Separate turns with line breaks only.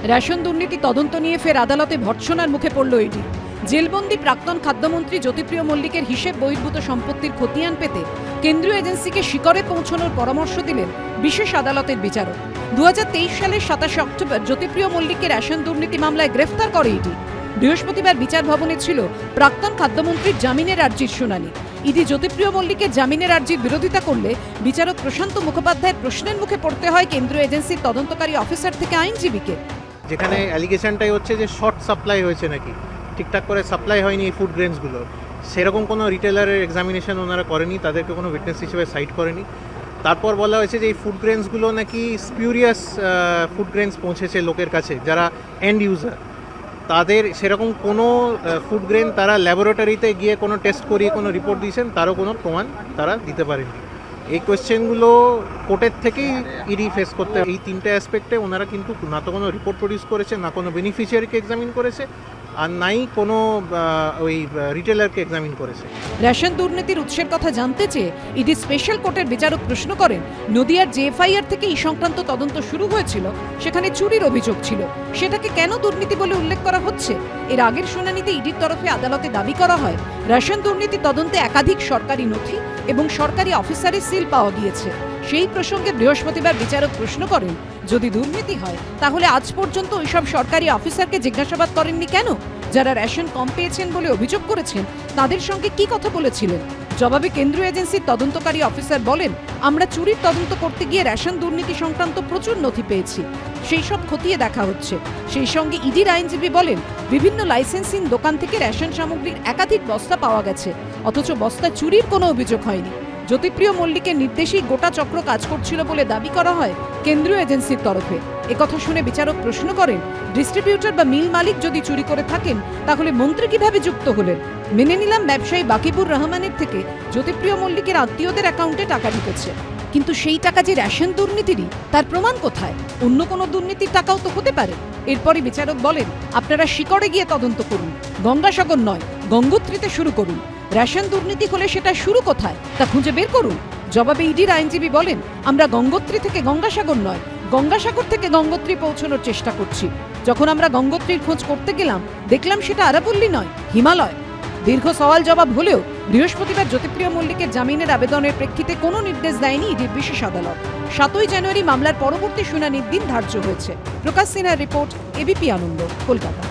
Ration দুর্নীতি তদন্ত নিয়ে ফের আদালতে ভর্ৎসনার মুখে পড়ল ইডি। জেলবন্দি প্রাক্তন খাদ্যমন্ত্রী জ্যোতিপ্রিয় মল্লিকের হিসেব বহির্ভূত সম্পত্তির খতিয়ান পেতে কেন্দ্রীয় এজেন্সিকে শিকড়ে পৌঁছানোর পরামর্শ দিলেন বিশেষ আদালতের বিচারক। 2023 সালের 27 অক্টোবর জ্যোতিপ্রিয় মল্লিককে রেশন দুর্নীতি মামলায় গ্রেফতার করে ইডি। বৃহস্পতিবার বিচার ভবনে ছিল প্রাক্তন খাদ্যমন্ত্রীর জামিনের আর্জির শুনানি। ইডি জ্যোতিপ্রিয় মল্লিকের জামিনের আর্জির বিরোধিতা করলে বিচারক প্রশান্ত মুখোপাধ্যায়ের প্রশ্নের মুখে পড়তে হয় কেন্দ্রীয় এজেন্সির তদন্তকারী অফিসার থেকে আইনজীবীকে।
যেখানে অ্যালিগেশনটাই হচ্ছে যে শর্ট সাপ্লাই হয়েছে, নাকি ঠিকঠাক করে সাপ্লাই হয়নি এই ফুড গ্রেনসগুলো, সেরকম কোনো রিটেলারের এক্সামিনেশন ওনারা করেনি, তাদেরকে কোনো উইটনেস হিসেবে সাইট করেনি। তারপর বলা হয়েছে যে এই ফুড গ্রেনসগুলো নাকি স্পিউরিয়াস ফুড গ্রেনস পৌঁছেছে লোকের কাছে যারা এন্ড ইউজার, তাদের সেরকম কোনো ফুড গ্রেন তারা ল্যাবরেটরিতে গিয়ে কোনো টেস্ট করিয়ে কোনো রিপোর্ট দিয়েছেন তারও কোনো প্রমাণ তারা দিতে পারেনি। এই কোয়েশ্চেনগুলো কোর্টের থেকেই ইডি ফেস করতে, এই তিনটে অ্যাসপেক্টে ওনারা কিন্তু না তো কোনো রিপোর্ট প্রডিউস করেছে, না কোনো বেনিফিশিয়ারিকে এক্সামিন করেছে, আর নাই কোনো ওই রিটেলারকে এক্সামিন করেছে।
রেশন দুর্নীতির উৎসের কথা জানতে চেয়ে ইডি স্পেশাল কোর্টের বিচারক প্রশ্ন করেন, নদিয়ার যে এফআইআর থেকে এই সংক্রান্ত তদন্ত শুরু হয়েছিল সেখানে চুরির অভিযোগ ছিল, সেটাকে কেন দুর্নীতি বলে উল্লেখ করা হচ্ছে? এর আগের শুনানিতে ইডির তরফে আদালতে দাবি করা হয় রেশন দুর্নীতি তদন্তে একাধিক সরকারি নথি এবং সরকারি অফিসারের সিল পাওয়া গিয়েছে। সেই প্রসঙ্গে বৃহস্পতিবার বিচারক প্রশ্ন করেন, যদি দুর্নীতি হয় তাহলে আজ পর্যন্ত ওইসব সরকারি অফিসারকে জিজ্ঞাসাবাদ করেননি কেন? যারা রেশন কম পেয়েছেন বলে অভিযোগ করেছেন তাদের সঙ্গে কি কথা বলেছিলেন? জবাবে কেন্দ্রীয় এজেন্সির তদন্তকারী অফিসার বলেন, আমরা চুরির তদন্ত করতে গিয়ে রেশন দুর্নীতি সংক্রান্ত প্রচুর নথি পেয়েছি, সেই সব খতিয়ে দেখা হচ্ছে। সেই সঙ্গে ইডির আইনজীবী বলেন, বিভিন্ন লাইসেন্সিং দোকান থেকে রেশন সামগ্রীর একাধিক বস্তা পাওয়া গেছে, অথচ বস্তা চুরির কোনো অভিযোগ হয়নি। জ্যোতিপ্রিয় মল্লিকের নির্দেশেই গোটা চক্র কাজ করছিল বলে দাবি করা হয় কেন্দ্রীয় এজেন্সির তরফে। একথা শুনে বিচারক প্রশ্ন করেন, ডিস্ট্রিবিউটর বা মিল মালিক যদি চুরি করে থাকেন তাহলে মন্ত্রী কিভাবে যুক্ত হলেন? মেনে নিলাম ব্যবসায়ী বাকিবুর রহমানের থেকে জ্যোতিপ্রিয় মল্লিকের আত্মীয়দের অ্যাকাউন্টে টাকা ঢুকেছে, কিন্তু সেই টাকা যে রেশন দুর্নীতিরই তার প্রমাণ কোথায়? অন্য কোনো দুর্নীতির টাকাও তো হতে পারে। এরপরই বিচারক বলেন, আপনারা শিকড়ে গিয়ে তদন্ত করুন, গঙ্গাসাগর নয় গঙ্গোত্রীতে শুরু করুন। রেশন দুর্নীতি হলে সেটা শুরু কোথায় তা খুঁজে বের করুন। জবাবে ইডির আইনজীবী বলেন, আমরা গঙ্গোত্রী থেকে গঙ্গাসাগর নয় গঙ্গাসাগর থেকে গঙ্গোত্রী পৌঁছানোর চেষ্টা করছি। যখন আমরা গঙ্গোত্রীর খোঁজ করতে গেলাম দেখলাম সেটা আরাবল্লী নয়, হিমালয়। দীর্ঘ সওয়াল জবাব হলেও বৃহস্পতিবার জ্যোতিপ্রিয় মল্লিকের জামিনের আবেদনের প্রেক্ষিতে কোনো নির্দেশ দেয়নি ইডির বিশেষ আদালত। 7ই জানুয়ারি মামলার পরবর্তী শুনানির দিন ধার্য হয়েছে। প্রকাশ সিনহার রিপোর্ট, এবিপি আনন্দ, কলকাতা।